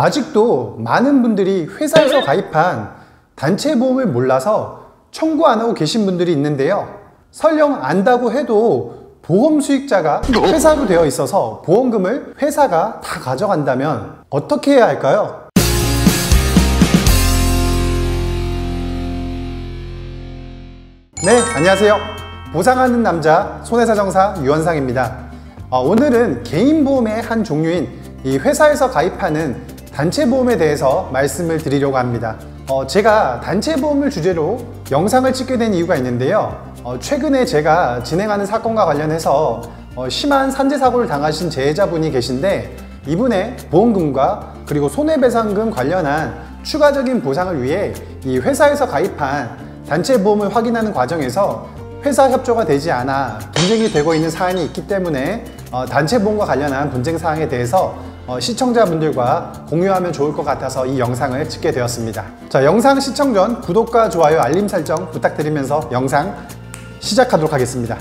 아직도 많은 분들이 회사에서 가입한 단체보험을 몰라서 청구 안 하고 계신 분들이 있는데요. 설령 안다고 해도 보험 수익자가 회사로 되어 있어서 보험금을 회사가 다 가져간다면 어떻게 해야 할까요? 네, 안녕하세요. 보상하는 남자 손해사정사 유원상입니다. 오늘은 개인보험의 한 종류인 이 회사에서 가입하는 단체보험에 대해서 말씀을 드리려고 합니다. 제가 단체보험을 주제로 영상을 찍게 된 이유가 있는데요. 최근에 제가 진행하는 사건과 관련해서 심한 산재사고를 당하신 재해자분이 계신데, 이분의 보험금과 그리고 손해배상금 관련한 추가적인 보상을 위해 이 회사에서 가입한 단체보험을 확인하는 과정에서 회사 협조가 되지 않아 분쟁이 되고 있는 사안이 있기 때문에 단체보험과 관련한 분쟁 사항에 대해서 시청자분들과 공유하면 좋을 것 같아서 이 영상을 찍게 되었습니다. 자, 영상 시청 전 구독과 좋아요, 알림 설정 부탁드리면서 영상 시작하도록 하겠습니다.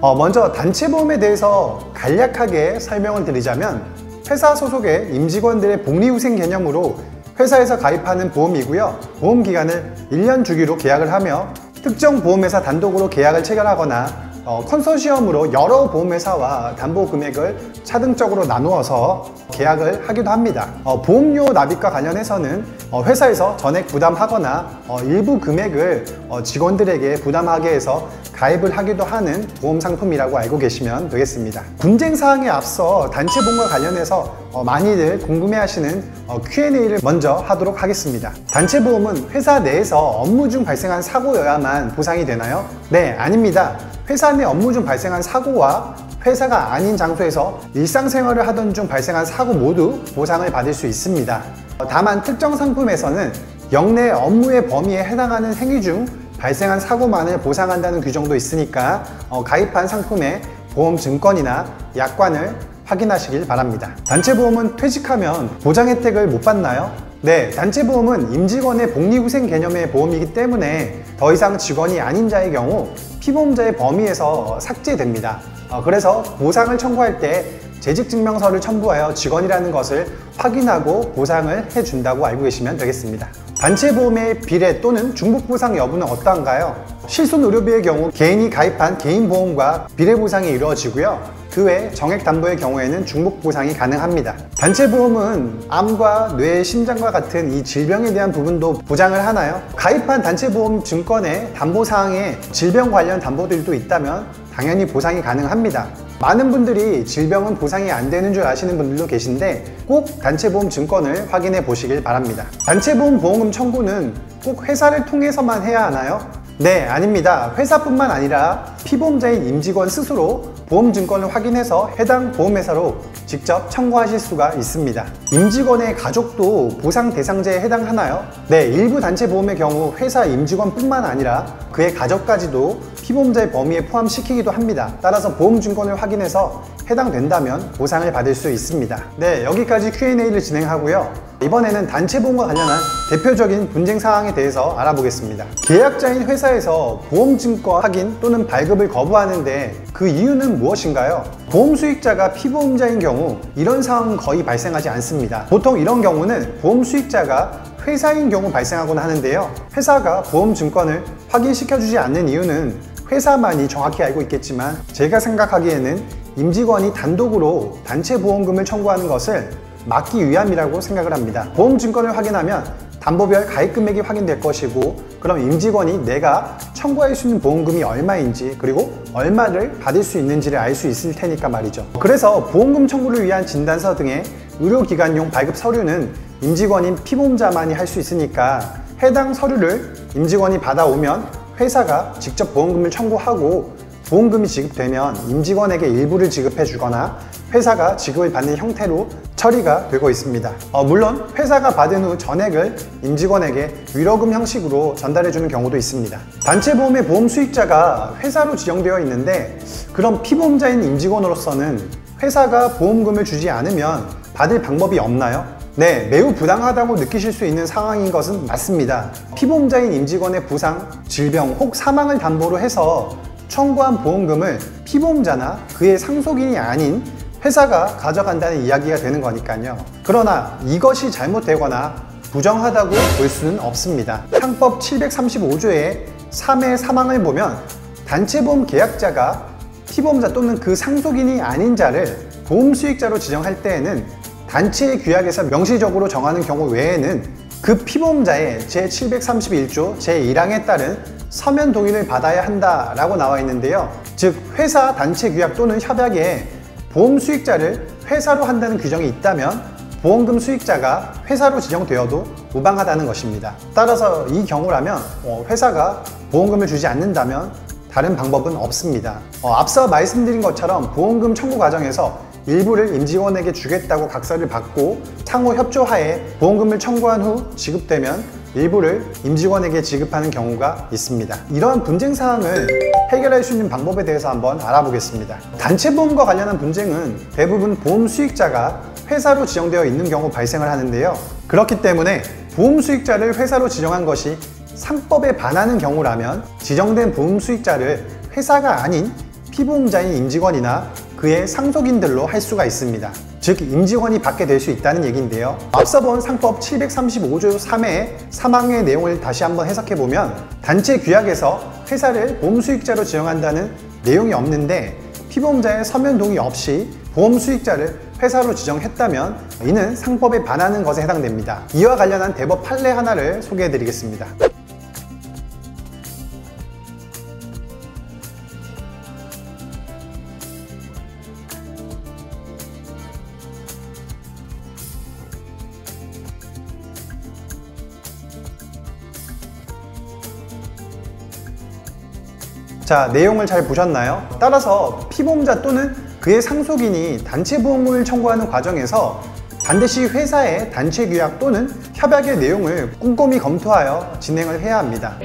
먼저 단체보험에 대해서 간략하게 설명을 드리자면, 회사 소속의 임직원들의 복리후생 개념으로 회사에서 가입하는 보험이고요. 보험 기간을 1년 주기로 계약을 하며 특정 보험회사 단독으로 계약을 체결하거나 컨소시엄으로 여러 보험회사와 담보 금액을 차등적으로 나누어서 계약을 하기도 합니다. 보험료 납입과 관련해서는 회사에서 전액 부담하거나 일부 금액을 직원들에게 부담하게 해서 가입을 하기도 하는 보험 상품이라고 알고 계시면 되겠습니다. 분쟁 사항에 앞서 단체보험과 관련해서 많이들 궁금해하시는 Q&A를 먼저 하도록 하겠습니다. 단체보험은 회사 내에서 업무 중 발생한 사고여야만 보상이 되나요? 네, 아닙니다. 회사 내 업무 중 발생한 사고와 회사가 아닌 장소에서 일상생활을 하던 중 발생한 사고 모두 보상을 받을 수 있습니다. 다만 특정 상품에서는 영내 업무의 범위에 해당하는 행위 중 발생한 사고만을 보상한다는 규정도 있으니까 가입한 상품의 보험 증권이나 약관을 확인하시길 바랍니다. 단체보험은 퇴직하면 보장 혜택을 못 받나요? 네, 단체보험은 임직원의 복리후생 개념의 보험이기 때문에 더 이상 직원이 아닌 자의 경우 피보험자의 범위에서 삭제됩니다. 그래서 보상을 청구할 때 재직증명서를 첨부하여 직원이라는 것을 확인하고 보상을 해준다고 알고 계시면 되겠습니다. 단체보험의 비례 또는 중복보상 여부는 어떠한가요? 실손의료비의 경우 개인이 가입한 개인보험과 비례보상이 이루어지고요. 그 외 정액담보의 경우에는 중복보상이 가능합니다. 단체보험은 암과 뇌, 심장과 같은 이 질병에 대한 부분도 보장을 하나요? 가입한 단체보험 증권의 담보사항에 질병 관련 담보들도 있다면 당연히 보상이 가능합니다. 많은 분들이 질병은 보상이 안 되는 줄 아시는 분들도 계신데 꼭 단체보험 증권을 확인해 보시길 바랍니다. 단체보험 보험금 청구는 꼭 회사를 통해서만 해야 하나요? 네, 아닙니다. 회사뿐만 아니라 피보험자인 임직원 스스로 보험증권을 확인해서 해당 보험회사로 직접 청구하실 수가 있습니다. 임직원의 가족도 보상 대상자에 해당하나요? 네, 일부 단체보험의 경우 회사 임직원뿐만 아니라 그의 가족까지도 피보험자의 범위에 포함시키기도 합니다. 따라서 보험증권을 확인해서 해당된다면 보상을 받을 수 있습니다. 네, 여기까지 Q&A를 진행하고요. 이번에는 단체보험과 관련한 대표적인 분쟁 사항에 대해서 알아보겠습니다. 계약자인 회사에서 보험증권 확인 또는 발급을 거부하는데 그 이유는 무엇인가요? 보험 수익자가 피보험자인 경우 이런 상황은 거의 발생하지 않습니다. 보통 이런 경우는 보험 수익자가 회사인 경우 발생하곤 하는데요. 회사가 보험증권을 확인시켜주지 않는 이유는 회사만이 정확히 알고 있겠지만, 제가 생각하기에는 임직원이 단독으로 단체보험금을 청구하는 것을 막기 위함이라고 생각을 합니다. 보험증권을 확인하면 담보별 가입금액이 확인될 것이고, 그럼 임직원이 내가 청구할 수 있는 보험금이 얼마인지 그리고 얼마를 받을 수 있는지를 알 수 있을 테니까 말이죠. 그래서 보험금 청구를 위한 진단서 등의 의료기관용 발급 서류는 임직원인 피보험자만이 할 수 있으니까 해당 서류를 임직원이 받아오면 회사가 직접 보험금을 청구하고 보험금이 지급되면 임직원에게 일부를 지급해 주거나 회사가 지급을 받는 형태로 처리가 되고 있습니다. 물론 회사가 받은 후 전액을 임직원에게 위로금 형식으로 전달해 주는 경우도 있습니다. 단체보험의 보험 수익자가 회사로 지정되어 있는데, 그럼 피보험자인 임직원으로서는 회사가 보험금을 주지 않으면 받을 방법이 없나요? 네, 매우 부당하다고 느끼실 수 있는 상황인 것은 맞습니다. 피보험자인 임직원의 부상, 질병 혹 사망을 담보로 해서 청구한 보험금을 피보험자나 그의 상속인이 아닌 회사가 가져간다는 이야기가 되는 거니까요. 그러나 이것이 잘못되거나 부정하다고 볼 수는 없습니다. 상법 735조의 3의 사망을 보면 단체보험 계약자가 피보험자 또는 그 상속인이 아닌 자를 보험 수익자로 지정할 때에는 단체의 규약에서 명시적으로 정하는 경우 외에는 그 피보험자의 제731조 제1항에 따른 서면 동의를 받아야 한다라고 나와 있는데요. 즉 회사 단체 규약 또는 협약에 보험 수익자를 회사로 한다는 규정이 있다면 보험금 수익자가 회사로 지정되어도 무방하다는 것입니다. 따라서 이 경우라면 회사가 보험금을 주지 않는다면 다른 방법은 없습니다. 앞서 말씀드린 것처럼 보험금 청구 과정에서 일부를 임직원에게 주겠다고 각서를 받고 상호 협조하에 보험금을 청구한 후 지급되면 일부를 임직원에게 지급하는 경우가 있습니다. 이러한 분쟁 사항을 해결할 수 있는 방법에 대해서 한번 알아보겠습니다. 단체보험과 관련한 분쟁은 대부분 보험 수익자가 회사로 지정되어 있는 경우 발생을 하는데요. 그렇기 때문에 보험 수익자를 회사로 지정한 것이 상법에 반하는 경우라면 지정된 보험 수익자를 회사가 아닌 피보험자인 임직원이나 그의 상속인들로 할 수가 있습니다. 즉 임직원이 받게 될 수 있다는 얘기인데요. 앞서 본 상법 735조 3의 사망의 내용을 다시 한번 해석해보면 단체 규약에서 회사를 보험 수익자로 지정한다는 내용이 없는데 피보험자의 서면 동의 없이 보험 수익자를 회사로 지정했다면 이는 상법에 반하는 것에 해당됩니다. 이와 관련한 대법 판례 하나를 소개해드리겠습니다. 자, 내용을 잘 보셨나요? 따라서 피보험자 또는 그의 상속인이 단체보험금을 청구하는 과정에서 반드시 회사의 단체 규약 또는 협약의 내용을 꼼꼼히 검토하여 진행을 해야 합니다.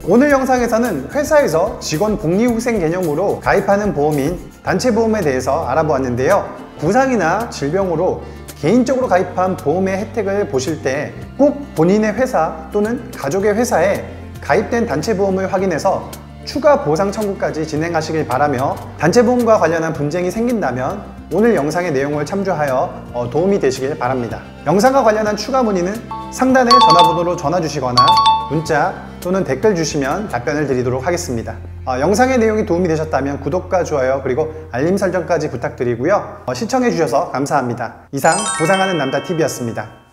오늘 영상에서는 회사에서 직원 복리후생 개념으로 가입하는 보험인 단체보험에 대해서 알아보았는데요. 부상이나 질병으로 개인적으로 가입한 보험의 혜택을 보실 때 꼭 본인의 회사 또는 가족의 회사에 가입된 단체보험을 확인해서 추가 보상 청구까지 진행하시길 바라며 단체보험과 관련한 분쟁이 생긴다면 오늘 영상의 내용을 참조하여 도움이 되시길 바랍니다. 영상과 관련한 추가 문의는 상단의 전화번호로 전화 주시거나 문자 또는 댓글 주시면 답변을 드리도록 하겠습니다. 영상의 내용이 도움이 되셨다면 구독과 좋아요 그리고 알림 설정까지 부탁드리고요. 시청해 주셔서 감사합니다. 이상 보상하는 남자TV였습니다.